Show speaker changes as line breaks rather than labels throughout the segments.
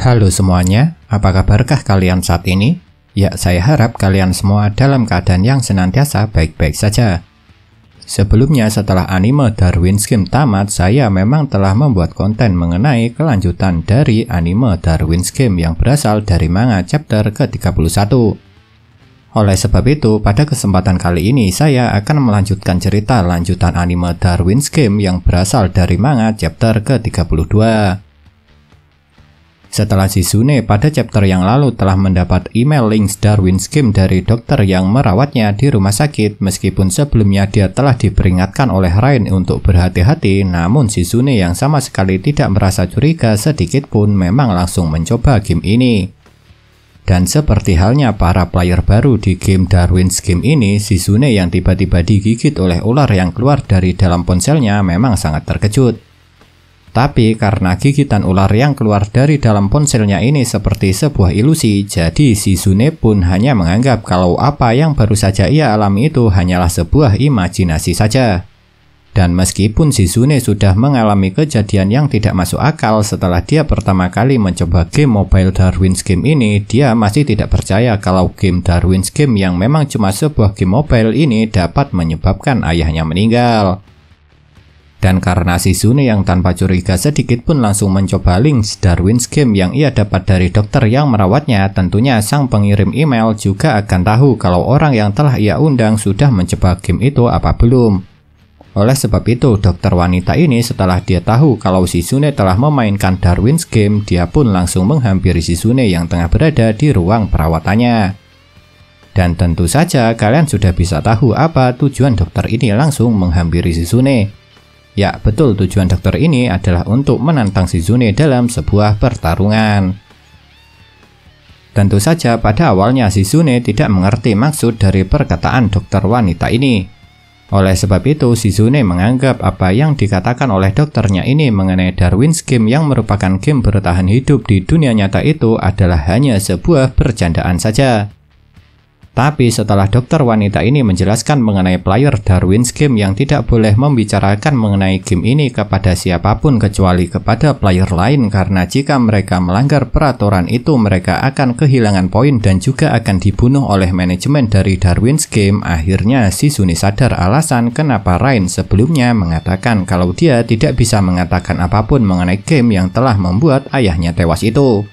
Halo semuanya, apa kabarkah kalian saat ini? Ya, saya harap kalian semua dalam keadaan yang senantiasa baik-baik saja. Sebelumnya, setelah anime Darwin's Game tamat, saya memang telah membuat konten mengenai kelanjutan dari anime Darwin's Game yang berasal dari manga chapter ke-31. Oleh sebab itu, pada kesempatan kali ini saya akan melanjutkan cerita lanjutan anime Darwin's Game yang berasal dari manga chapter ke-32. Setelah Shizune pada chapter yang lalu telah mendapat email links Darwin's Game dari dokter yang merawatnya di rumah sakit, meskipun sebelumnya dia telah diperingatkan oleh Rain untuk berhati-hati, namun Shizune yang sama sekali tidak merasa curiga sedikit pun memang langsung mencoba game ini. Dan seperti halnya para player baru di game Darwin's Game ini, Shizune yang tiba-tiba digigit oleh ular yang keluar dari dalam ponselnya memang sangat terkejut. Tapi karena gigitan ular yang keluar dari dalam ponselnya ini seperti sebuah ilusi, jadi Shizune pun hanya menganggap kalau apa yang baru saja ia alami itu hanyalah sebuah imajinasi saja. Dan meskipun Shizune sudah mengalami kejadian yang tidak masuk akal setelah dia pertama kali mencoba game mobile Darwin's Game ini, dia masih tidak percaya kalau game Darwin's Game yang memang cuma sebuah game mobile ini dapat menyebabkan ayahnya meninggal. Dan karena Shizune yang tanpa curiga sedikit pun langsung mencoba links Darwin's Game yang ia dapat dari dokter yang merawatnya, tentunya sang pengirim email juga akan tahu kalau orang yang telah ia undang sudah mencoba game itu apa belum. Oleh sebab itu, dokter wanita ini setelah dia tahu kalau Shizune telah memainkan Darwin's Game, dia pun langsung menghampiri Shizune yang tengah berada di ruang perawatannya. Dan tentu saja kalian sudah bisa tahu apa tujuan dokter ini langsung menghampiri Shizune. Ya, betul, tujuan dokter ini adalah untuk menantang Shizune dalam sebuah pertarungan. Tentu saja pada awalnya Shizune tidak mengerti maksud dari perkataan dokter wanita ini. Oleh sebab itu, Shizune menganggap apa yang dikatakan oleh dokternya ini mengenai Darwin's Game yang merupakan game bertahan hidup di dunia nyata itu adalah hanya sebuah bercandaan saja. Tapi setelah dokter wanita ini menjelaskan mengenai player Darwin's Game yang tidak boleh membicarakan mengenai game ini kepada siapapun kecuali kepada player lain, karena jika mereka melanggar peraturan itu mereka akan kehilangan poin dan juga akan dibunuh oleh manajemen dari Darwin's Game, akhirnya Shizune sadar alasan kenapa Rain sebelumnya mengatakan kalau dia tidak bisa mengatakan apapun mengenai game yang telah membuat ayahnya tewas itu.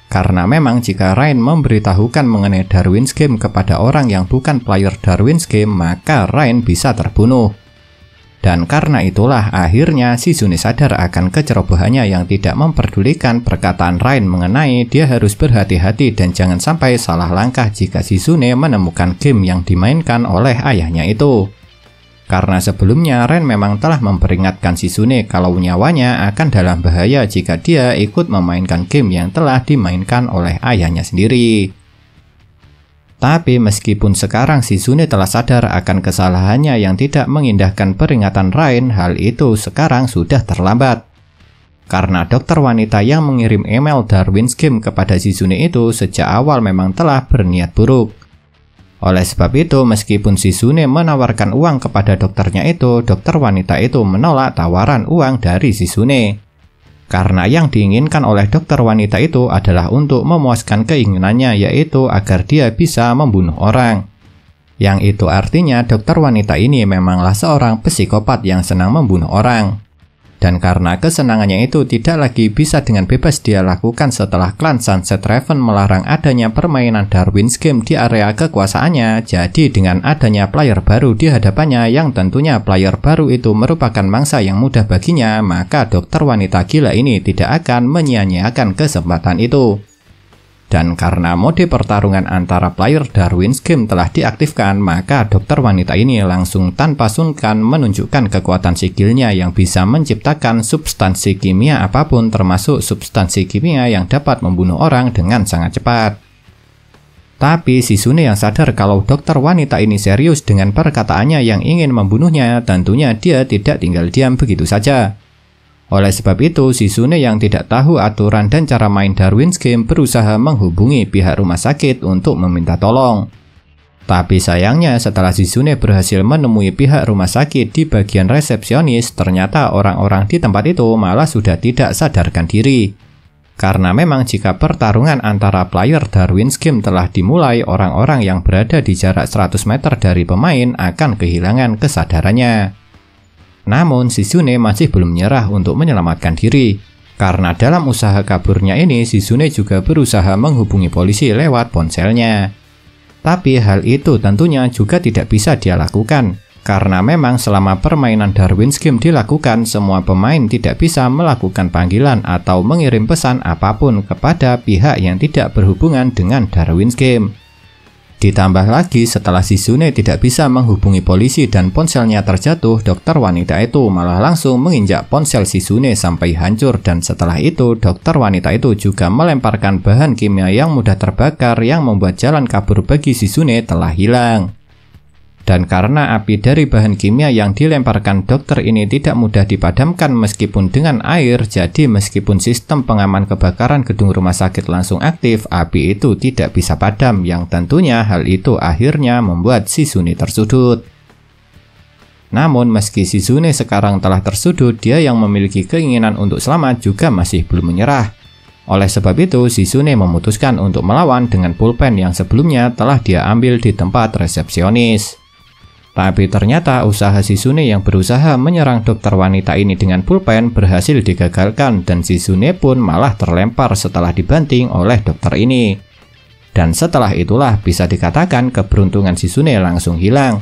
Karena memang jika Rain memberitahukan mengenai Darwin's Game kepada orang yang bukan player Darwin's Game, maka Rain bisa terbunuh. Dan karena itulah akhirnya Shizune sadar akan kecerobohannya yang tidak memperdulikan perkataan Rain mengenai dia harus berhati-hati dan jangan sampai salah langkah jika Shizune menemukan game yang dimainkan oleh ayahnya itu. Karena sebelumnya Rain memang telah memperingatkan Shizune kalau nyawanya akan dalam bahaya jika dia ikut memainkan game yang telah dimainkan oleh ayahnya sendiri. Tapi meskipun sekarang Shizune telah sadar akan kesalahannya yang tidak mengindahkan peringatan Rain, hal itu sekarang sudah terlambat. Karena dokter wanita yang mengirim email Darwin's Game kepada Shizune itu sejak awal memang telah berniat buruk. Oleh sebab itu, meskipun Shizune menawarkan uang kepada dokternya itu, dokter wanita itu menolak tawaran uang dari Shizune. Karena yang diinginkan oleh dokter wanita itu adalah untuk memuaskan keinginannya, yaitu agar dia bisa membunuh orang. Yang itu artinya dokter wanita ini memanglah seorang psikopat yang senang membunuh orang. Dan karena kesenangannya itu tidak lagi bisa dengan bebas dia lakukan setelah klan Sunset Raven melarang adanya permainan Darwin's Game di area kekuasaannya, jadi dengan adanya player baru di hadapannya yang tentunya player baru itu merupakan mangsa yang mudah baginya, maka dokter wanita gila ini tidak akan menyia-nyiakan kesempatan itu. Dan karena mode pertarungan antara player Darwin's Game telah diaktifkan, maka dokter wanita ini langsung tanpa sungkan menunjukkan kekuatan skillnya yang bisa menciptakan substansi kimia apapun, termasuk substansi kimia yang dapat membunuh orang dengan sangat cepat. Tapi Shizune yang sadar kalau dokter wanita ini serius dengan perkataannya yang ingin membunuhnya, tentunya dia tidak tinggal diam begitu saja. Oleh sebab itu, Shizune yang tidak tahu aturan dan cara main Darwin's Game berusaha menghubungi pihak rumah sakit untuk meminta tolong. Tapi sayangnya setelah Shizune berhasil menemui pihak rumah sakit di bagian resepsionis, ternyata orang-orang di tempat itu malah sudah tidak sadarkan diri. Karena memang jika pertarungan antara player Darwin's Game telah dimulai, orang-orang yang berada di jarak 100 meter dari pemain akan kehilangan kesadarannya. Namun Shizune masih belum menyerah untuk menyelamatkan diri. Karena dalam usaha kaburnya ini, Shizune juga berusaha menghubungi polisi lewat ponselnya. Tapi hal itu tentunya juga tidak bisa dia lakukan. Karena memang selama permainan Darwin's Game dilakukan, semua pemain tidak bisa melakukan panggilan atau mengirim pesan apapun kepada pihak yang tidak berhubungan dengan Darwin's Game. Ditambah lagi setelah Shizune tidak bisa menghubungi polisi dan ponselnya terjatuh, dokter wanita itu malah langsung menginjak ponsel Shizune sampai hancur, dan setelah itu dokter wanita itu juga melemparkan bahan kimia yang mudah terbakar yang membuat jalan kabur bagi Shizune telah hilang. Dan karena api dari bahan kimia yang dilemparkan dokter ini tidak mudah dipadamkan meskipun dengan air, jadi meskipun sistem pengaman kebakaran gedung rumah sakit langsung aktif, api itu tidak bisa padam, yang tentunya hal itu akhirnya membuat Shizune tersudut. Namun meski Shizune sekarang telah tersudut, dia yang memiliki keinginan untuk selamat juga masih belum menyerah. Oleh sebab itu, Shizune memutuskan untuk melawan dengan pulpen yang sebelumnya telah dia ambil di tempat resepsionis. Tapi ternyata usaha Shizune yang berusaha menyerang dokter wanita ini dengan pulpen berhasil digagalkan, dan Shizune pun malah terlempar setelah dibanting oleh dokter ini. Dan setelah itulah bisa dikatakan keberuntungan Shizune langsung hilang.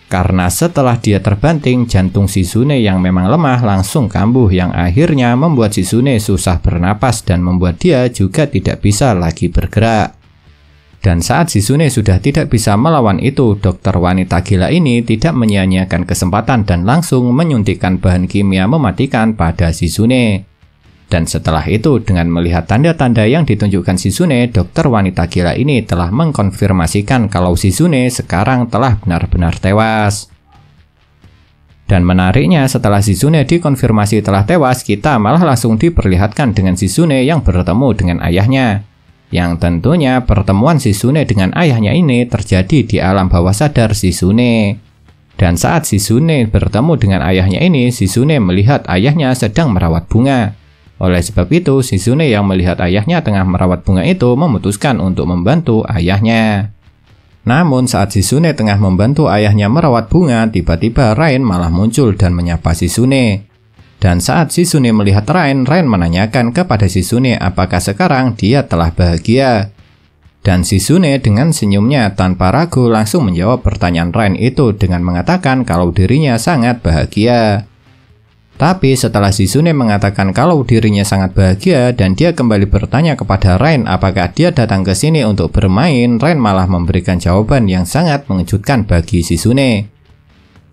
Karena setelah dia terbanting, jantung Shizune yang memang lemah langsung kambuh, yang akhirnya membuat Shizune susah bernapas dan membuat dia juga tidak bisa lagi bergerak. Dan saat Shizune sudah tidak bisa melawan itu, dokter wanita gila ini tidak menyia-nyiakan kesempatan dan langsung menyuntikkan bahan kimia mematikan pada Shizune. Dan setelah itu, dengan melihat tanda-tanda yang ditunjukkan Shizune, dokter wanita gila ini telah mengkonfirmasikan kalau Shizune sekarang telah benar-benar tewas. Dan menariknya, setelah Shizune dikonfirmasi telah tewas, kita malah langsung diperlihatkan dengan Shizune yang bertemu dengan ayahnya. Yang tentunya pertemuan Shizune dengan ayahnya ini terjadi di alam bawah sadar Shizune. Dan saat Shizune bertemu dengan ayahnya ini, Shizune melihat ayahnya sedang merawat bunga. Oleh sebab itu, Shizune yang melihat ayahnya tengah merawat bunga itu memutuskan untuk membantu ayahnya. Namun saat Shizune tengah membantu ayahnya merawat bunga, tiba-tiba Rain malah muncul dan menyapa Shizune. Dan saat Shizune melihat Rain menanyakan kepada Shizune apakah sekarang dia telah bahagia. Dan Shizune dengan senyumnya tanpa ragu langsung menjawab pertanyaan Rain itu dengan mengatakan kalau dirinya sangat bahagia. Tapi setelah Shizune mengatakan kalau dirinya sangat bahagia dan dia kembali bertanya kepada Rain apakah dia datang ke sini untuk bermain, Rain malah memberikan jawaban yang sangat mengejutkan bagi Shizune.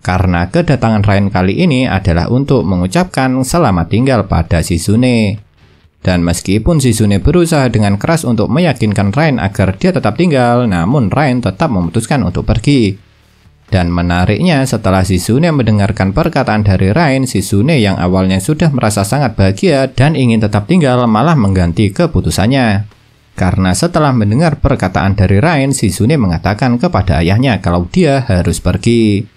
Karena kedatangan Rain kali ini adalah untuk mengucapkan selamat tinggal pada Shizune. Dan meskipun Shizune berusaha dengan keras untuk meyakinkan Rain agar dia tetap tinggal, namun Rain tetap memutuskan untuk pergi. Dan menariknya, setelah Shizune mendengarkan perkataan dari Rain, Shizune yang awalnya sudah merasa sangat bahagia dan ingin tetap tinggal malah mengganti keputusannya. Karena setelah mendengar perkataan dari Rain, Shizune mengatakan kepada ayahnya kalau dia harus pergi.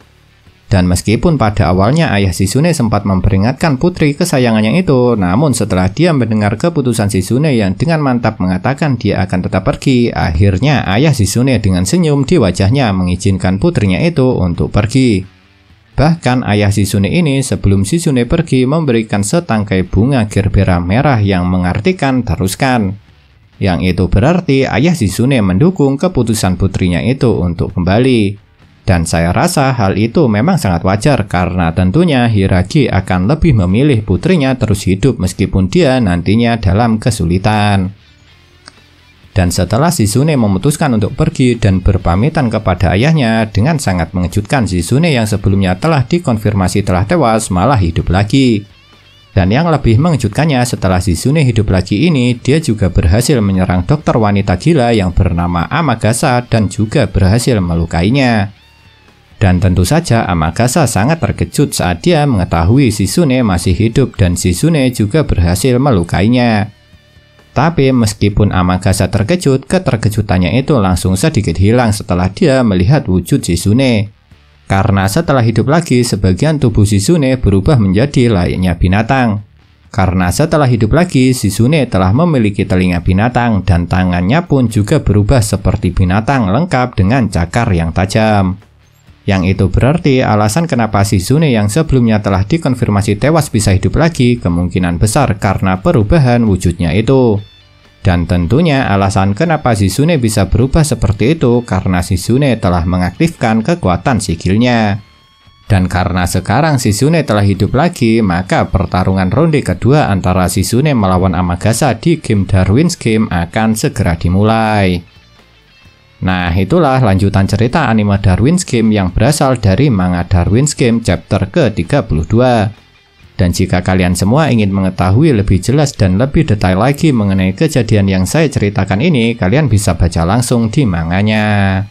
Dan meskipun pada awalnya ayah Shizune sempat memperingatkan putri kesayangannya itu, namun setelah dia mendengar keputusan Shizune yang dengan mantap mengatakan dia akan tetap pergi, akhirnya ayah Shizune dengan senyum di wajahnya mengizinkan putrinya itu untuk pergi. Bahkan ayah Shizune ini sebelum Shizune pergi memberikan setangkai bunga gerbera merah yang mengartikan teruskan. Yang itu berarti ayah Shizune mendukung keputusan putrinya itu untuk kembali. Dan saya rasa hal itu memang sangat wajar karena tentunya Hiragi akan lebih memilih putrinya terus hidup meskipun dia nantinya dalam kesulitan. Dan setelah Shizune memutuskan untuk pergi dan berpamitan kepada ayahnya, dengan sangat mengejutkan Shizune yang sebelumnya telah dikonfirmasi telah tewas malah hidup lagi. Dan yang lebih mengejutkannya, setelah Shizune hidup lagi ini, dia juga berhasil menyerang dokter wanita gila yang bernama Amagasa dan juga berhasil melukainya. Dan tentu saja Amagasa sangat terkejut saat dia mengetahui Shizune masih hidup dan Shizune juga berhasil melukainya. Tapi meskipun Amagasa terkejut, keterkejutannya itu langsung sedikit hilang setelah dia melihat wujud Shizune. Karena setelah hidup lagi, sebagian tubuh Shizune berubah menjadi layaknya binatang. Karena setelah hidup lagi, Shizune telah memiliki telinga binatang dan tangannya pun juga berubah seperti binatang lengkap dengan cakar yang tajam. Yang itu berarti alasan kenapa Shizune yang sebelumnya telah dikonfirmasi tewas bisa hidup lagi kemungkinan besar karena perubahan wujudnya itu. Dan tentunya alasan kenapa Shizune bisa berubah seperti itu karena Shizune telah mengaktifkan kekuatan sigilnya. Dan karena sekarang Shizune telah hidup lagi, maka pertarungan ronde kedua antara Shizune melawan Amagasa di game Darwin's Game akan segera dimulai. Nah, itulah lanjutan cerita anime Darwin's Game yang berasal dari manga Darwin's Game chapter ke-32. Dan jika kalian semua ingin mengetahui lebih jelas dan lebih detail lagi mengenai kejadian yang saya ceritakan ini, kalian bisa baca langsung di manganya.